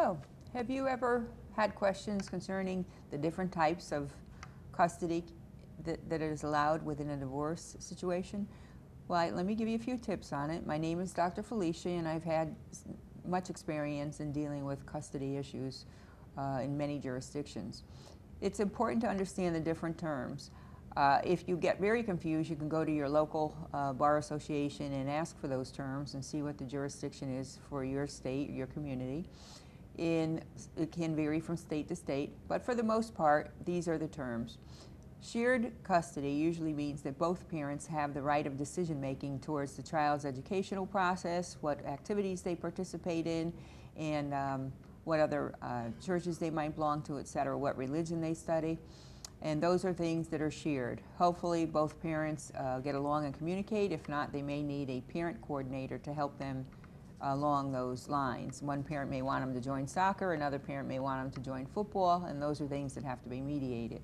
So, have you ever had questions concerning the different types of custody that is allowed within a divorce situation? Well, let me give you a few tips on it. My name is Dr. Felicia, and I've had much experience in dealing with custody issues in many jurisdictions. It's important to understand the different terms. If you get very confused, you can go to your local bar association and ask for those terms and see what the jurisdiction is for your state, your community. It can vary from state to state, but for the most part, these are the terms. Shared custody usually means that both parents have the right of decision-making towards the child's educational process, what activities they participate in, and what other churches they might belong to, etc., what religion they study. And those are things that are shared. Hopefully both parents get along and communicate. If not, they may need a parent coordinator to help them along those lines. One parent may want them to join soccer, another parent may want them to join football, and those are things that have to be mediated.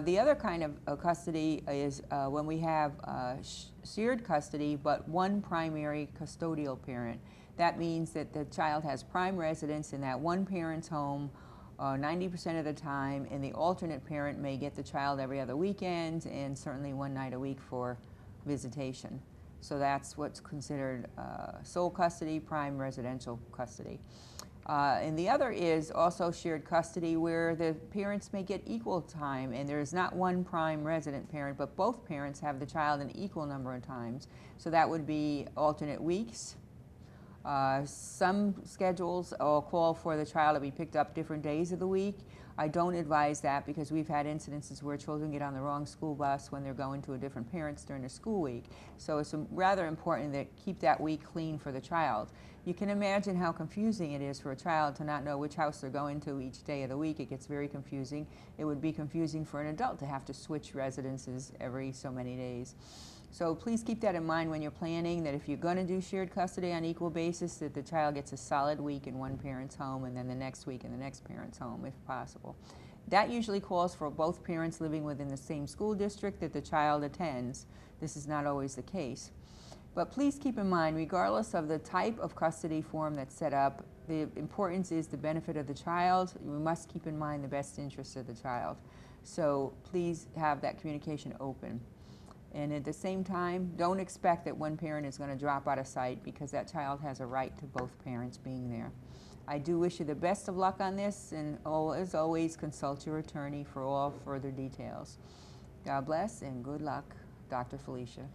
The other kind of custody is when we have shared custody, but one primary custodial parent. That means that the child has prime residence in that one parent's home 90% of the time, and the alternate parent may get the child every other weekend and certainly one night a week for visitation. So that's what's considered sole custody, prime residential custody. And the other is also shared custody, where the parents may get equal time, and there is not one prime resident parent, but both parents have the child an equal number of times. So that would be alternate weeks. Some schedules call for the child to be picked up different days of the week. I don't advise that because we've had incidences where children get on the wrong school bus when they're going to a different parents during the school week. So it's rather important that keep that week clean for the child. You can imagine how confusing it is for a child to not know which house they're going to each day of the week. It gets very confusing. It would be confusing for an adult to have to switch residences every so many days. So please keep that in mind when you're planning, that if you're going to do shared custody on equal basis, that the child gets a solid week in one parent's home and then the next week in the next parent's home, if possible. That usually calls for both parents living within the same school district that the child attends. This is not always the case. But please keep in mind, regardless of the type of custody form that's set up, the importance is the benefit of the child. We must keep in mind the best interest of the child. So please have that communication open. And at the same time, don't expect that one parent is going to drop out of sight, because that child has a right to both parents being there. I do wish you the best of luck on this, and as always, consult your attorney for all further details. God bless and good luck, Dr. Felicia.